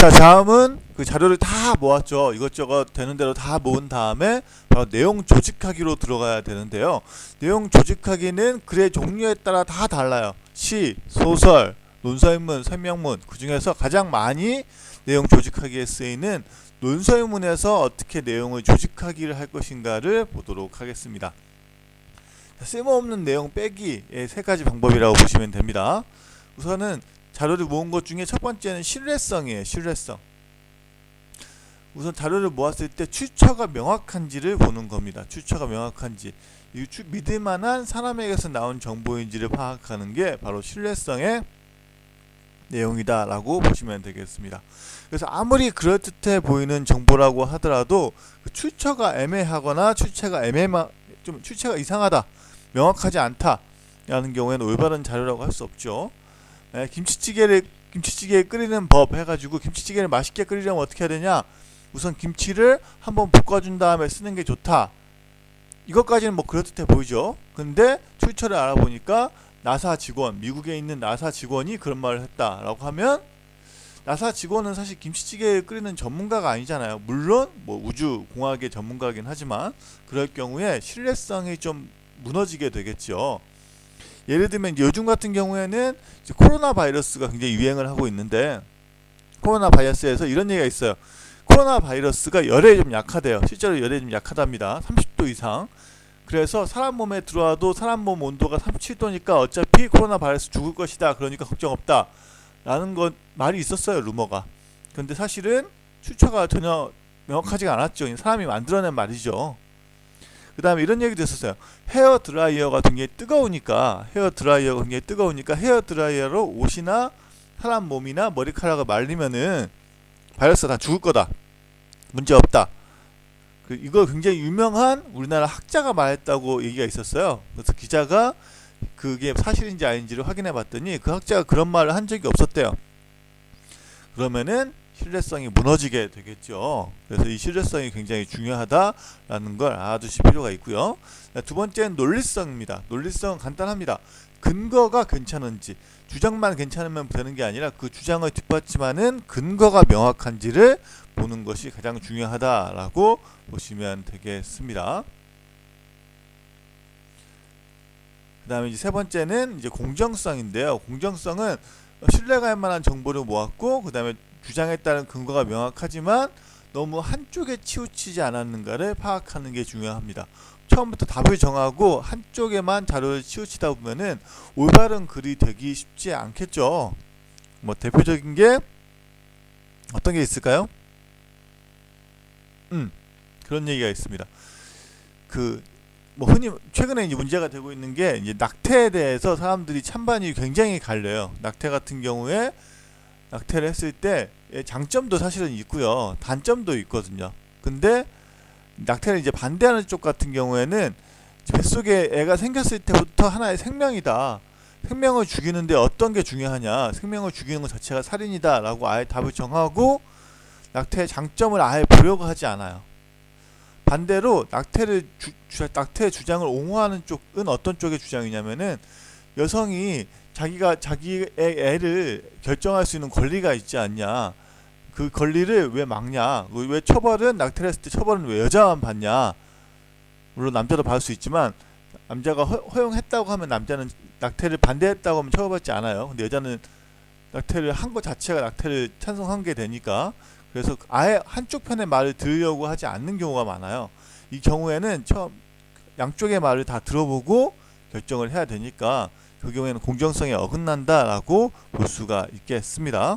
자, 다음은 그 자료를 다 모았죠. 이것저것 되는 대로 다 모은 다음에 바로 내용 조직하기로 들어가야 되는데요. 내용 조직하기는 글의 종류에 따라 다 달라요. 시, 소설, 논설문, 설명문, 그 중에서 가장 많이 내용 조직하기에 쓰이는 논설문에서 어떻게 내용을 조직하기를 할 것인가를 보도록 하겠습니다. 쓸모없는 내용 빼기의 세 가지 방법이라고 보시면 됩니다. 우선은 자료를 모은 것 중에 첫 번째는 신뢰성이에요. 신뢰성. 우선 자료를 모았을 때 출처가 명확한지를 보는 겁니다. 출처가 명확한지, 믿을 만한 사람에게서 나온 정보인지를 파악하는 게 바로 신뢰성의 내용이다 라고 보시면 되겠습니다. 그래서 아무리 그럴듯해 보이는 정보라고 하더라도 그 출처가 애매하거나 출처가 이상하다, 명확하지 않다 라는 경우에는 올바른 자료라고 할 수 없죠. 김치찌개 끓이는 법 해가지고 김치찌개를 맛있게 끓이려면 어떻게 해야 되냐? 우선 김치를 한번 볶아준 다음에 쓰는 게 좋다. 이것까지는 뭐 그럴듯해 보이죠. 근데 출처를 알아보니까 나사 직원, 미국에 있는 나사 직원이 그런 말을 했다라고 하면, 나사 직원은 사실 김치찌개를 끓이는 전문가가 아니잖아요. 물론 뭐 우주공학의 전문가이긴 하지만 그럴 경우에 신뢰성이 좀 무너지게 되겠죠. 예를 들면 요즘 같은 경우에는 코로나 바이러스가 굉장히 유행을 하고 있는데, 코로나 바이러스에서 이런 얘기가 있어요. 코로나 바이러스가 열에 좀 약하대요. 실제로 열에 좀 약하답니다. 30도 이상. 그래서 사람 몸에 들어와도 사람 몸 온도가 37도니까 어차피 코로나 바이러스 죽을 것이다. 그러니까 걱정 없다. 라는 것 말이 있었어요. 루머가. 근데 사실은 출처가 전혀 명확하지가 않았죠. 사람이 만들어낸 말이죠. 그 다음에 이런 얘기도 있었어요. 헤어 드라이어가 굉장히 뜨거우니까 헤어 드라이어로 옷이나 사람 몸이나 머리카락을 말리면은 바이러스가 다 죽을 거다. 문제 없다. 이거 굉장히 유명한 우리나라 학자가 말했다고 얘기가 있었어요. 그래서 기자가 그게 사실인지 아닌지를 확인해 봤더니 그 학자가 그런 말을 한 적이 없었대요. 그러면은 신뢰성이 무너지게 되겠죠. 그래서 이 신뢰성이 굉장히 중요하다라는 걸 알아두실 필요가 있고요. 두 번째는 논리성입니다. 논리성은 간단합니다. 근거가 괜찮은지, 주장만 괜찮으면 되는 게 아니라 그 주장을 뒷받침하는 근거가 명확한지를 보는 것이 가장 중요하다라고 보시면 되겠습니다. 그 다음에 이제 세 번째는 이제 공정성인데요. 공정성은 신뢰갈 만한 정보를 모았고, 그 다음에 주장에 따른 근거가 명확하지만 너무 한쪽에 치우치지 않았는가를 파악하는 게 중요합니다. 처음부터 답을 정하고 한쪽에만 자료를 치우치다 보면은 올바른 글이 되기 쉽지 않겠죠. 뭐 대표적인 게 어떤 게 있을까요? 그런 얘기가 있습니다. 뭐 흔히 최근에 이제 문제가 되고 있는 게 이제 낙태에 대해서 사람들이 찬반이 굉장히 갈려요. 낙태 같은 경우에 낙태를 했을 때 장점도 사실은 있고요, 단점도 있거든요. 근데 낙태를 이제 반대하는 쪽 같은 경우에는 뱃속에 애가 생겼을 때부터 하나의 생명이다. 생명을 죽이는데 어떤 게 중요하냐? 생명을 죽이는 것 자체가 살인이다 라고 아예 답을 정하고 낙태의 장점을 아예 보려고 하지 않아요. 반대로 낙태의 주장을 옹호하는 쪽은 어떤 쪽의 주장이냐면은, 여성이 자기의 애를 결정할 수 있는 권리가 있지 않냐, 그 권리를 왜 막냐, 왜 처벌은 낙태를 했을 때 처벌은 왜 여자만 받냐, 물론 남자도 받을 수 있지만 남자가 허용했다고 하면 남자는, 낙태를 반대했다고 하면 처벌받지 않아요. 근데 여자는 낙태를 한 것 자체가 낙태를 찬성한 게 되니까, 그래서 아예 한쪽 편의 말을 들으려고 하지 않는 경우가 많아요. 이 경우에는 양쪽의 말을 다 들어보고 결정을 해야 되니까 그 경우에는 공정성이 어긋난다라고 볼 수가 있겠습니다.